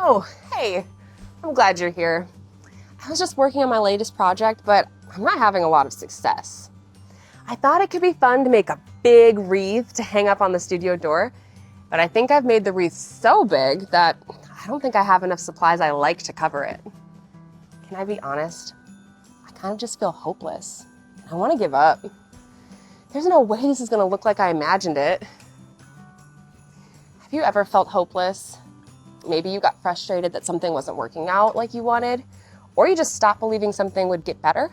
Oh, hey, I'm glad you're here. I was just working on my latest project, but I'm not having a lot of success. I thought it could be fun to make a big wreath to hang up on the studio door, but I think I've made the wreath so big that I don't think I have enough supplies I like to cover it. Can I be honest? I kind of just feel hopeless. I want to give up. There's no way this is going to look like I imagined it. Have you ever felt hopeless? Maybe you got frustrated that something wasn't working out like you wanted, or you just stopped believing something would get better.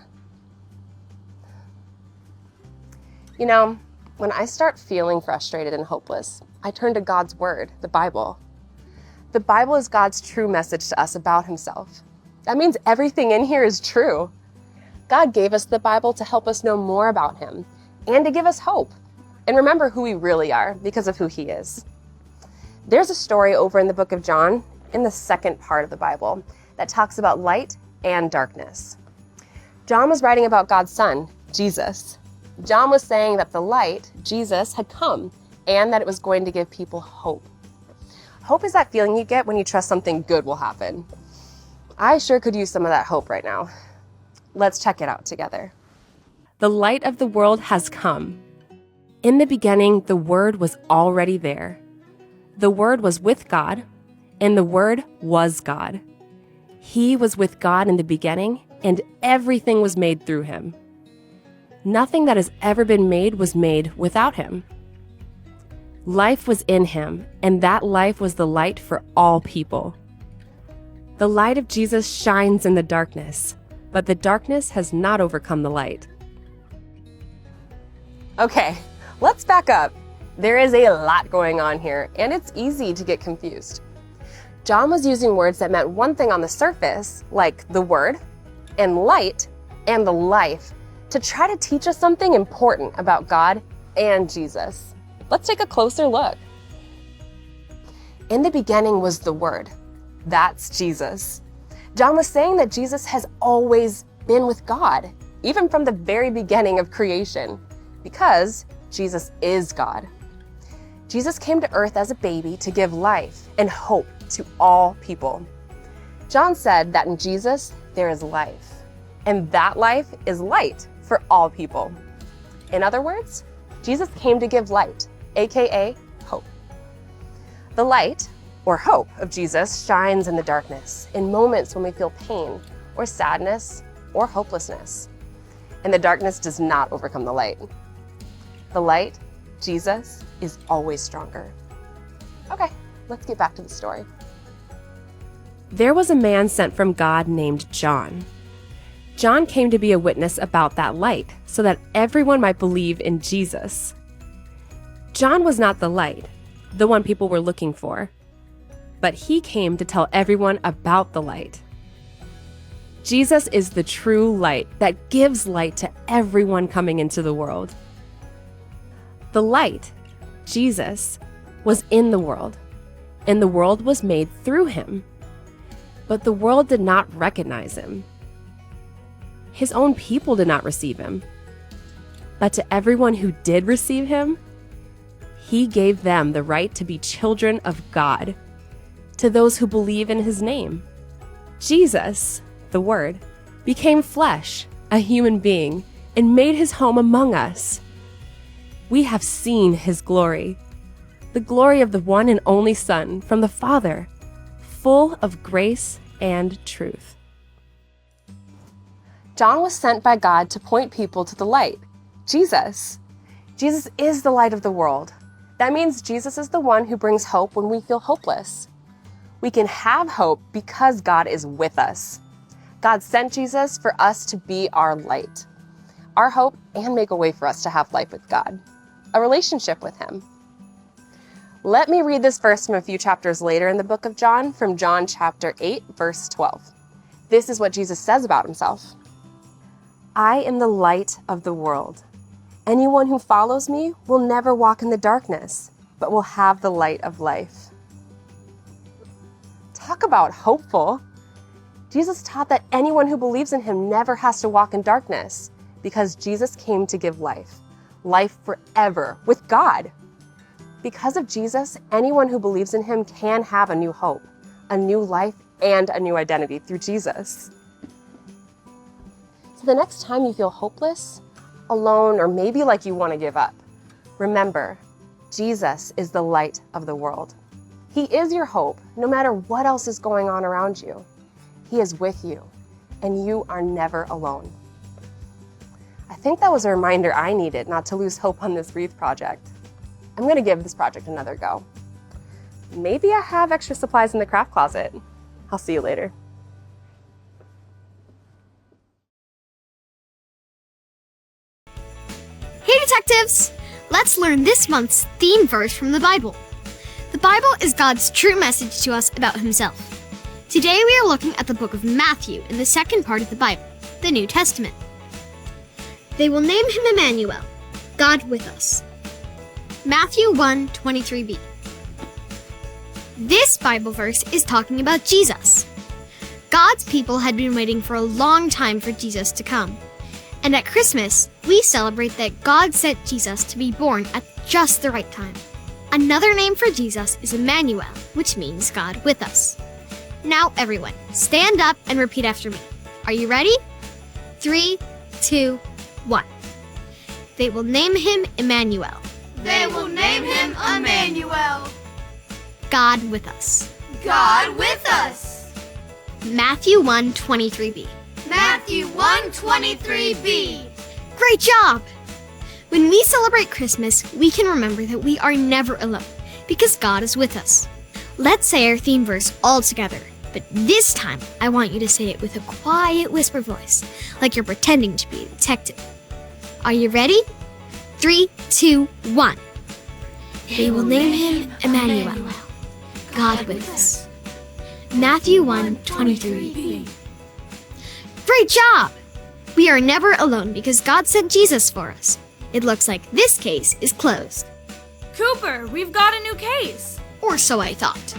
You know, when I start feeling frustrated and hopeless, I turn to God's Word, the Bible. The Bible is God's true message to us about Himself. That means everything in here is true. God gave us the Bible to help us know more about Him and to give us hope and remember who we really are because of who He is. There's a story over in the book of John, in the second part of the Bible, that talks about light and darkness. John was writing about God's Son, Jesus. John was saying that the light, Jesus, had come and that it was going to give people hope. Hope is that feeling you get when you trust something good will happen. I sure could use some of that hope right now. Let's check it out together. The light of the world has come. In the beginning, the Word was already there. The Word was with God, and the Word was God. He was with God in the beginning, and everything was made through Him. Nothing that has ever been made was made without Him. Life was in Him, and that life was the light for all people. The light of Jesus shines in the darkness, but the darkness has not overcome the light. Okay, let's back up. There is a lot going on here, and it's easy to get confused. John was using words that meant one thing on the surface, like the Word, and light, and the life, to try to teach us something important about God and Jesus. Let's take a closer look. In the beginning was the Word. That's Jesus. John was saying that Jesus has always been with God, even from the very beginning of creation, because Jesus is God. Jesus came to earth as a baby to give life and hope to all people. John said that in Jesus, there is life, and that life is light for all people. In other words, Jesus came to give light, aka hope. The light, or hope, of Jesus shines in the darkness, in moments when we feel pain, or sadness, or hopelessness. And the darkness does not overcome the light. The light, Jesus, is always stronger. Okay, let's get back to the story. There was a man sent from God named John. John came to be a witness about that light so that everyone might believe in Jesus. John was not the light, the one people were looking for, but he came to tell everyone about the light. Jesus is the true light that gives light to everyone coming into the world. The light, Jesus, was in the world, and the world was made through Him. But the world did not recognize Him. His own people did not receive Him. But to everyone who did receive Him, He gave them the right to be children of God, to those who believe in His name. Jesus, the Word, became flesh, a human being, and made His home among us. We have seen His glory, the glory of the one and only Son from the Father, full of grace and truth. John was sent by God to point people to the light, Jesus. Jesus is the light of the world. That means Jesus is the one who brings hope when we feel hopeless. We can have hope because God is with us. God sent Jesus for us to be our light, our hope, and make a way for us to have life with God, a relationship with Him. Let me read this verse from a few chapters later in the book of John, from John chapter 8, verse 12. This is what Jesus says about Himself. I am the light of the world. Anyone who follows me will never walk in the darkness, but will have the light of life. Talk about hopeful. Jesus taught that anyone who believes in Him never has to walk in darkness, because Jesus came to give life forever with God. Because of Jesus, anyone who believes in Him can have a new hope, a new life and a new identity through Jesus. So the next time you feel hopeless, alone, or maybe like you want to give up, remember, Jesus is the light of the world. He is your hope, no matter what else is going on around you. He is with you, and you are never alone. I think that was a reminder I needed not to lose hope on this wreath project. I'm going to give this project another go. Maybe I have extra supplies in the craft closet. I'll see you later. Hey detectives! Let's learn this month's theme verse from the Bible. The Bible is God's true message to us about himself. Today we are looking at the book of Matthew in the second part of the Bible, the New Testament. They will name him Emmanuel, God with us. Matthew 1:23b. This Bible verse is talking about Jesus. God's people had been waiting for a long time for Jesus to come. And at Christmas, we celebrate that God sent Jesus to be born at just the right time. Another name for Jesus is Emmanuel, which means God with us. Now everyone, stand up and repeat after me. Are you ready? 3, 2, 1. They will name him Emmanuel. They will name him Emmanuel. God with us. God with us. Matthew 1:23b. Matthew 1:23b. Great job! When we celebrate Christmas, we can remember that we are never alone because God is with us. Let's say our theme verse all together, but this time I want you to say it with a quiet whisper voice, like you're pretending to be a detective. Are you ready? 3, 2, 1. They will name him Emmanuel, God with us. Matthew 1:23b. Great job! We are never alone because God sent Jesus for us. It looks like this case is closed. Cooper, we've got a new case. Or so I thought.